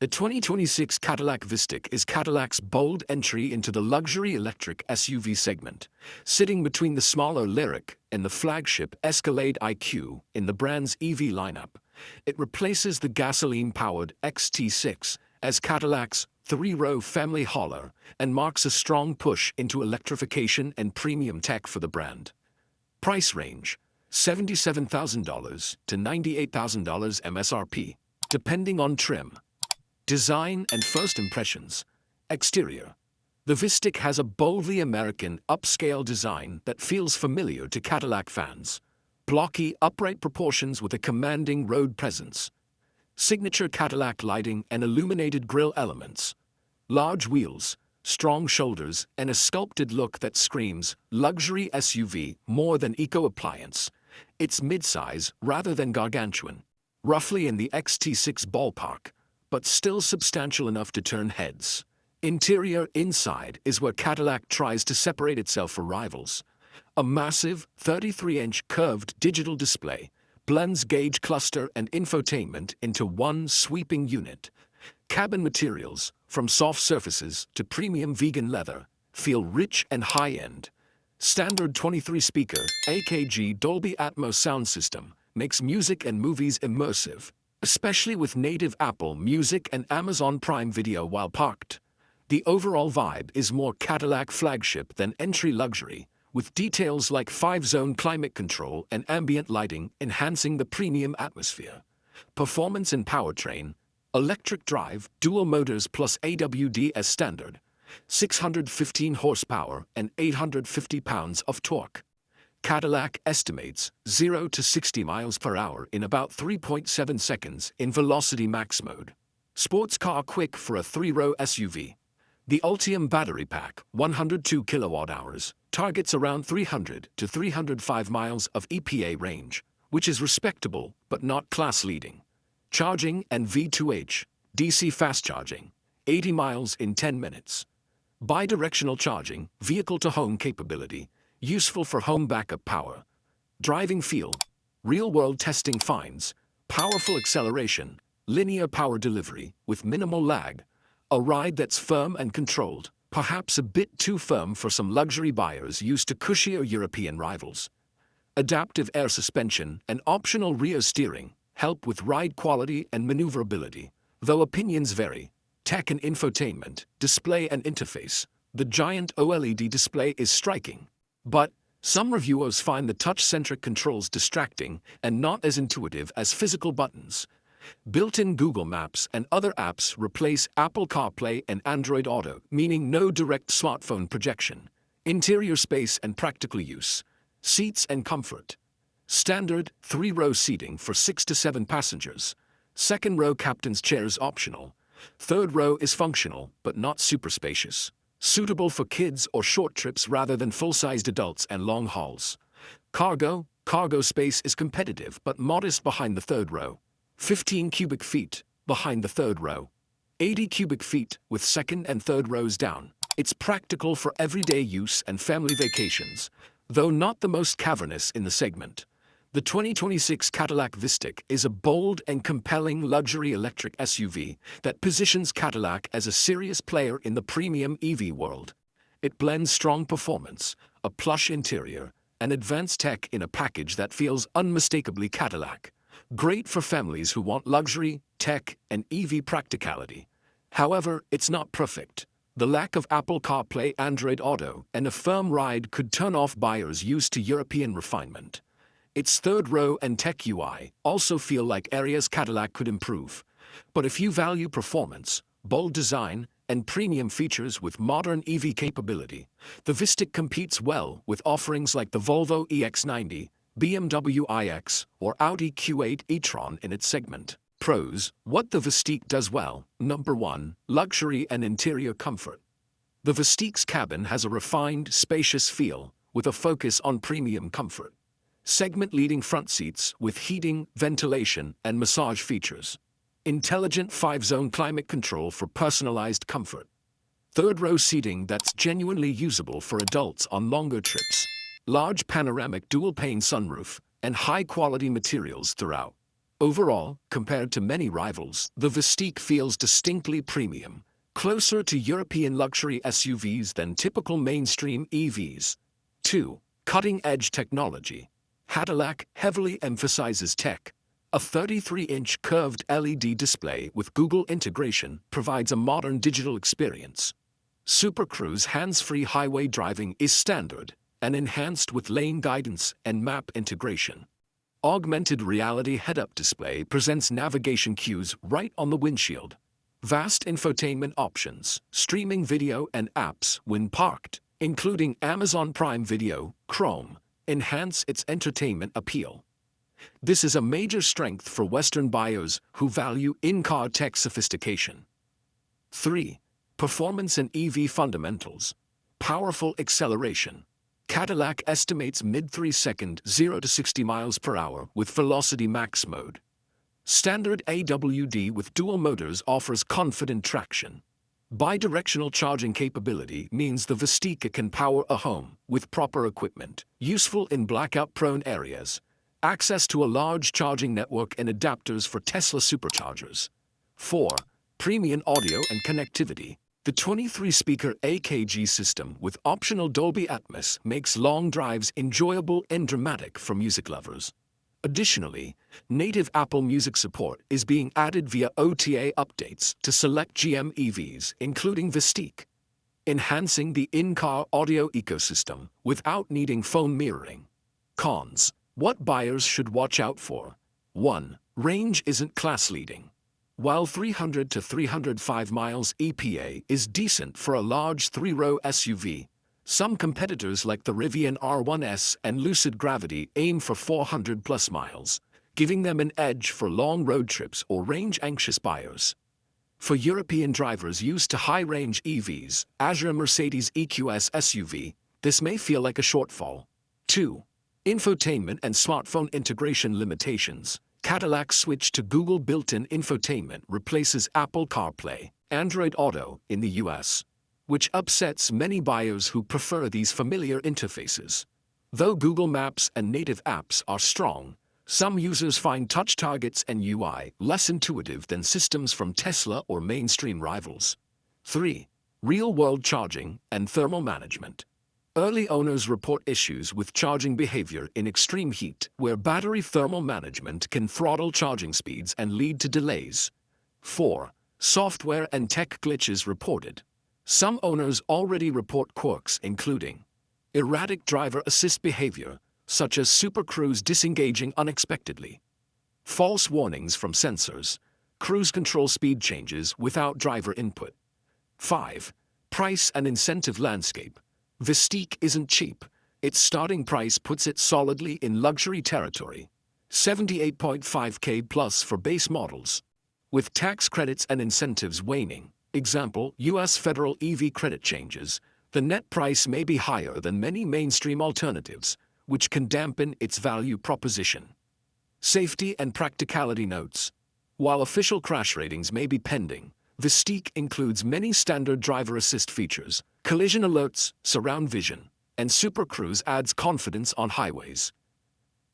The 2026 Cadillac Vistiq is Cadillac's bold entry into the luxury electric SUV segment, sitting between the smaller Lyriq and the flagship Escalade IQ in the brand's EV lineup. It replaces the gasoline-powered XT6 as Cadillac's three-row family hauler and marks a strong push into electrification and premium tech for the brand. Price range: $77,000 to $98,000 MSRP, depending on trim. Design and first impressions. Exterior. The Vistiq has a boldly American, upscale design that feels familiar to Cadillac fans. Blocky, upright proportions with a commanding road presence. Signature Cadillac lighting and illuminated grille elements. Large wheels, strong shoulders, and a sculpted look that screams luxury SUV more than eco-appliance. It's midsize rather than gargantuan, roughly in the XT6 ballpark, but still substantial enough to turn heads. Interior inside is where Cadillac tries to separate itself from rivals. A massive 33-inch curved digital display blends gauge cluster and infotainment into one sweeping unit. Cabin materials, from soft surfaces to premium vegan leather, feel rich and high-end. Standard 23-speaker AKG Dolby Atmos sound system makes music and movies immersive, especially with native Apple Music and Amazon Prime Video while parked. The overall vibe is more Cadillac flagship than entry luxury, with details like 5-zone climate control and ambient lighting enhancing the premium atmosphere. Performance and powertrain: electric drive, dual motors plus AWD as standard, 615 horsepower and 850 pounds of torque. Cadillac estimates 0 to 60 miles per hour in about 3.7 seconds in Velocity Max mode. Sports car quick for a 3-row SUV. The Ultium battery pack, 102 kilowatt-hours, targets around 300 to 305 miles of EPA range, which is respectable but not class-leading. Charging and V2H, DC fast charging, 80 miles in 10 minutes. Bidirectional charging, vehicle-to-home capability, useful for home backup power. Driving feel: real-world testing finds powerful acceleration, linear power delivery with minimal lag. A ride that's firm and controlled, perhaps a bit too firm for some luxury buyers used to cushier European rivals. Adaptive air suspension and optional rear steering help with ride quality and maneuverability, though opinions vary. Tech and infotainment, display and interface. The giant OLED display is striking, but some reviewers find the touch-centric controls distracting and not as intuitive as physical buttons. Built-in Google Maps and other apps replace Apple CarPlay and Android Auto, meaning no direct smartphone projection. Interior space and practical use. Seats and comfort. Standard 3-row seating for 6 to 7 passengers. Second row captain's chair is optional. Third row is functional, but not super spacious. Suitable for kids or short trips rather than full-sized adults and long hauls. Cargo space is competitive but modest behind the third row. 15 cubic feet behind the third row. 80 cubic feet with second and third rows down. It's practical for everyday use and family vacations, though not the most cavernous in the segment. The 2026 Cadillac Vistiq is a bold and compelling luxury electric SUV that positions Cadillac as a serious player in the premium EV world. It blends strong performance, a plush interior, and advanced tech in a package that feels unmistakably Cadillac. Great for families who want luxury, tech, and EV practicality. However, it's not perfect. The lack of Apple CarPlay, Android Auto, and a firm ride could turn off buyers used to European refinement. Its third row and tech UI also feel like areas Cadillac could improve. But if you value performance, bold design, and premium features with modern EV capability, the Vistiq competes well with offerings like the Volvo EX90, BMW iX, or Audi Q8 e-tron in its segment. Pros: what the Vistiq does well. Number 1. Luxury and interior comfort. The Vistiq's cabin has a refined, spacious feel, with a focus on premium comfort. Segment-leading front seats with heating, ventilation, and massage features. Intelligent 5-zone climate control for personalized comfort. Third-row seating that's genuinely usable for adults on longer trips. Large panoramic dual-pane sunroof and high-quality materials throughout. Overall, compared to many rivals, the Vistiq feels distinctly premium, closer to European luxury SUVs than typical mainstream EVs. 2. Cutting-edge technology. Cadillac heavily emphasizes tech. A 33-inch curved LED display with Google integration provides a modern digital experience. Super Cruise hands-free highway driving is standard and enhanced with lane guidance and map integration. Augmented reality head-up display presents navigation cues right on the windshield. Vast infotainment options, streaming video and apps when parked, including Amazon Prime Video, Chrome, enhance its entertainment appeal. This is a major strength for Western buyers who value in-car tech sophistication. 3. Performance and EV fundamentals. Powerful acceleration. Cadillac estimates mid-3-second 0 to 60 miles per hour with Velocity Max mode. Standard AWD with dual motors offers confident traction. Bidirectional charging capability means the Vistiq can power a home with proper equipment, useful in blackout-prone areas. Access to a large charging network and adapters for Tesla superchargers. 4. Premium audio and connectivity. The 23-speaker AKG system with optional Dolby Atmos makes long drives enjoyable and dramatic for music lovers. Additionally, native Apple Music support is being added via OTA updates to select GM EVs, including Vistiq, enhancing the in-car audio ecosystem without needing phone mirroring. Cons. What buyers should watch out for? 1. Range isn't class-leading. While 300 to 305 miles EPA is decent for a large 3-row SUV, some competitors like the Rivian R1S and Lucid Gravity aim for 400-plus miles, giving them an edge for long road trips or range-anxious buyers. For European drivers used to high-range EVs, Azure Mercedes EQS SUV, this may feel like a shortfall. 2. Infotainment and smartphone integration limitations. Cadillac's switch to Google built-in infotainment replaces Apple CarPlay, Android Auto in the US, which upsets many buyers who prefer these familiar interfaces. Though Google Maps and native apps are strong, some users find touch targets and UI less intuitive than systems from Tesla or mainstream rivals. 3. Real-world charging and thermal management. Early owners report issues with charging behavior in extreme heat, where battery thermal management can throttle charging speeds and lead to delays. 4. Software and tech glitches reported. Some owners already report quirks including erratic driver assist behavior, such as Super Cruise disengaging unexpectedly, false warnings from sensors, cruise control speed changes without driver input. 5. Price and incentive landscape. Vistiq isn't cheap. Its starting price puts it solidly in luxury territory, $78.5K plus for base models. With tax credits and incentives waning, example, US federal EV credit changes, the net price may be higher than many mainstream alternatives, which can dampen its value proposition. Safety and practicality notes. While official crash ratings may be pending, Vistiq includes many standard driver assist features, collision alerts, surround vision, and Super Cruise adds confidence on highways.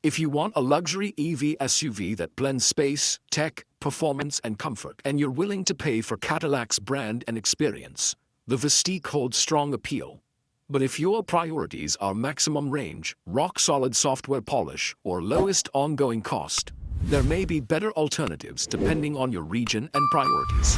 If you want a luxury EV SUV that blends space, tech, performance, and comfort, and you're willing to pay for Cadillac's brand and experience, the Vistiq holds strong appeal. But if your priorities are maximum range, rock-solid software polish, or lowest ongoing cost, there may be better alternatives depending on your region and priorities.